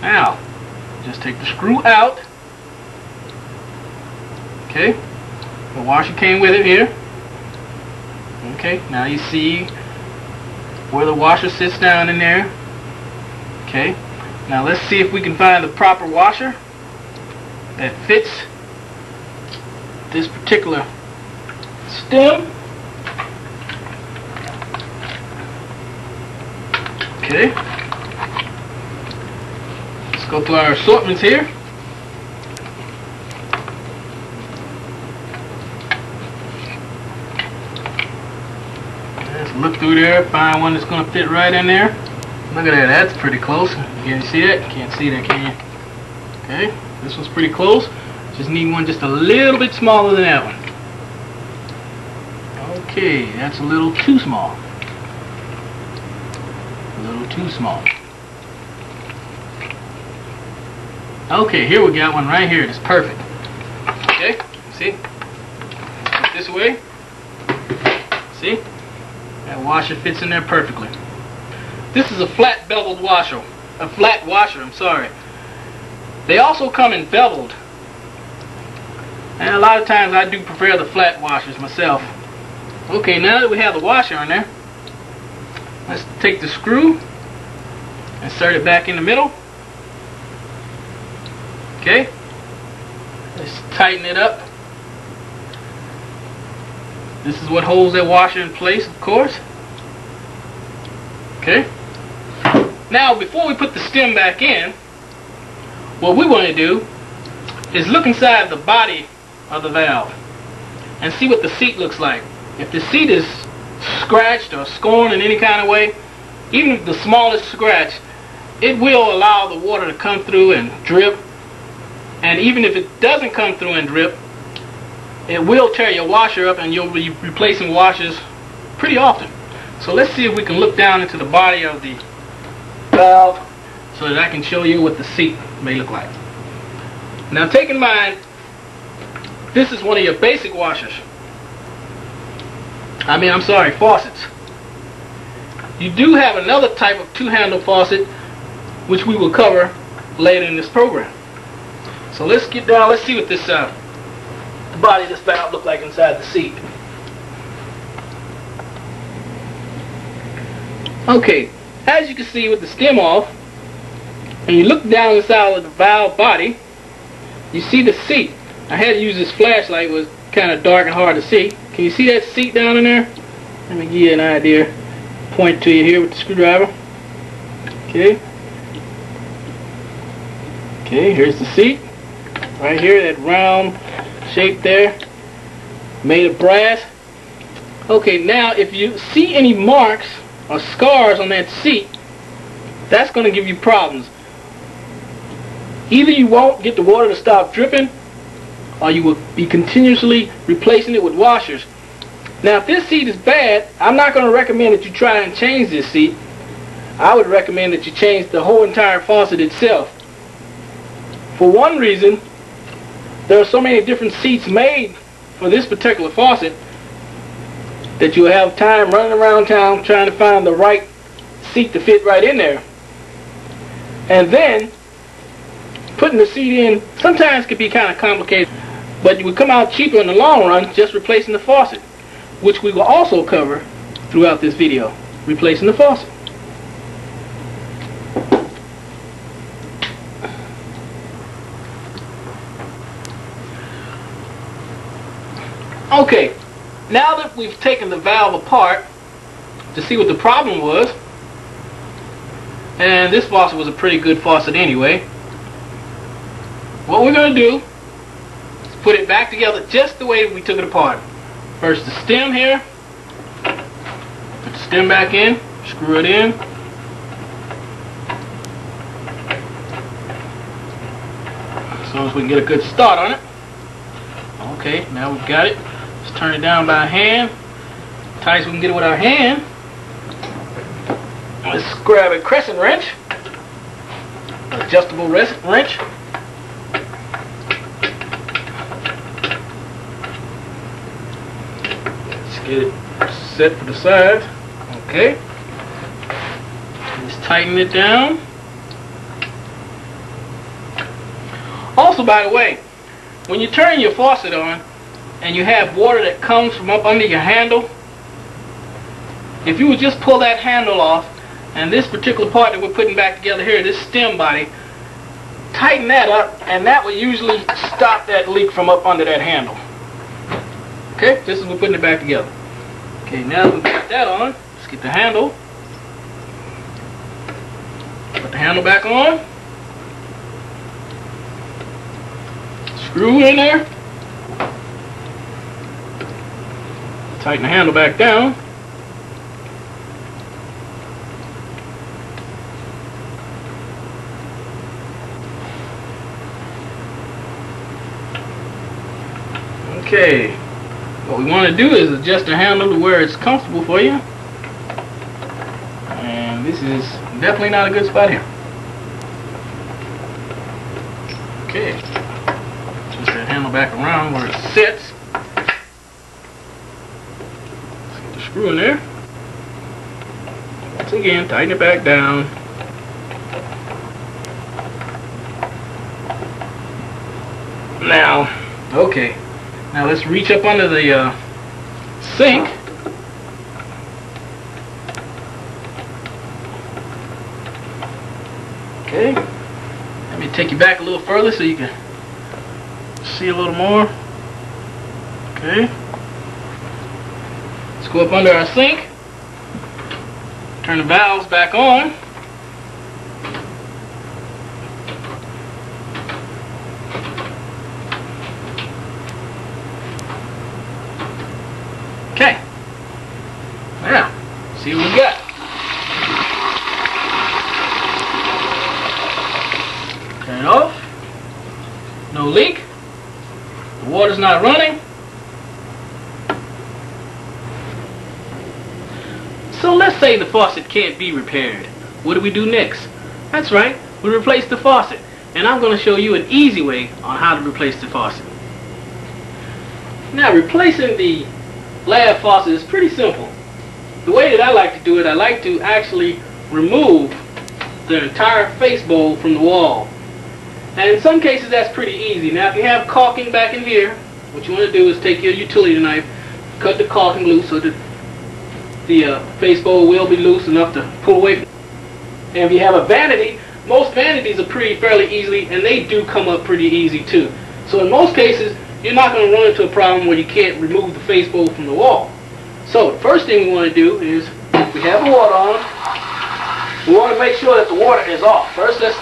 Now, just take the screw out. Okay, the washer came with it here. Okay, now you see where the washer sits down in there. Okay, now let's see if we can find the proper washer that fits this particular stem. Okay, let's go through our assortments here. Let's look through there, find one that's going to fit right in there. Look at that, that's pretty close. Can you see that? Can't see that, can you? Okay, this one's pretty close. Just need one just a little bit smaller than that one. Okay, that's a little too small. A little too small. Okay, here we got one right here. That's perfect. Okay, see? Put it this way. See? That washer fits in there perfectly. This is a flat beveled washer. A flat washer, I'm sorry. They also come in beveled. And a lot of times I do prefer the flat washers myself. Okay, now that we have the washer in there, let's take the screw, insert it back in the middle. Okay, let's tighten it up. This is what holds that washer in place, of course. Okay, now before we put the stem back in, what we want to do is look inside the body of the valve and see what the seat looks like. If the seat is scratched or scorned in any kind of way, even if the smallest scratch, it will allow the water to come through and drip. And even if it doesn't come through and drip, it will tear your washer up, and you'll be replacing washers pretty often. So let's see if we can look down into the body of the valve so that I can show you what the seat may look like. Now take in mind, this is one of your basic washers. I'm sorry, faucets. You do have another type of two-handle faucet which we will cover later in this program. So let's get down, let's see what this the body of this valve look like inside the seat. Okay, as you can see with the stem off, and you look down inside of the valve body, you see the seat. I had to use this flashlight, it was kind of dark and hard to see. Can you see that seat down in there? Let me give you an idea. Point to you here with the screwdriver. Okay. Okay, here's the seat. Right here, that round shape there, made of brass. Okay, now if you see any marks or scars on that seat, that's going to give you problems. Either you won't get the water to stop dripping, or you will be continuously replacing it with washers. Now if this seat is bad, I'm not going to recommend that you try and change this seat. I would recommend that you change the whole entire faucet itself. For one reason, there are so many different seats made for this particular faucet that you'll have time running around town trying to find the right seat to fit right in there. And then putting the seat in sometimes can be kind of complicated, but you would come out cheaper in the long run just replacing the faucet, which we will also cover throughout this video, replacing the faucet. Okay, now that we've taken the valve apart to see what the problem was, and this faucet was a pretty good faucet anyway, what we're going to do is put it back together just the way we took it apart. First the stem here, put the stem back in, screw it in, as soon as we can get a good start on it. Okay, now we've got it. Let's turn it down by hand, tight as we can get it with our hand. Let's grab a crescent wrench, adjustable wrench. Let's get it set for the sides. Okay. Let's tighten it down. Also, by the way, when you turn your faucet on and you have water that comes from up under your handle, if you would just pull that handle off, and this particular part that we're putting back together here, this stem body, tighten that up, and that will usually stop that leak from up under that handle. Okay, just as we're putting it back together. Okay, now that we've got that on, let's get the handle. Put the handle back on. Screw in there. Tighten the handle back down. Okay, what we want to do is adjust the handle to where it's comfortable for you. And this is definitely not a good spot here. Okay, just that handle back around where it sits. Let's get the screw in there. Once again, tighten it back down. Now, okay. Now let's reach up under the sink. Okay. Let me take you back a little further so you can see a little more. Okay. Let's go up under our sink. Turn the valves back on. Okay. Now, see what we got. Turn it off. No leak. The water's not running. So let's say the faucet can't be repaired. What do we do next? That's right, we replace the faucet. And I'm going to show you an easy way on how to replace the faucet. Now, replacing the lab faucet is pretty simple. The way that I like to do it, I like to actually remove the entire face bowl from the wall. And in some cases that's pretty easy. Now if you have caulking back in here, what you want to do is take your utility knife, cut the caulking loose so that the face bowl will be loose enough to pull away from it. And if you have a vanity, most vanities are fairly easily, and they do come up pretty easy too. So in most cases, you're not going to run into a problem where you can't remove the face bowl from the wall. So the first thing we want to do is, we have the water on, we want to make sure that the water is off. First, let's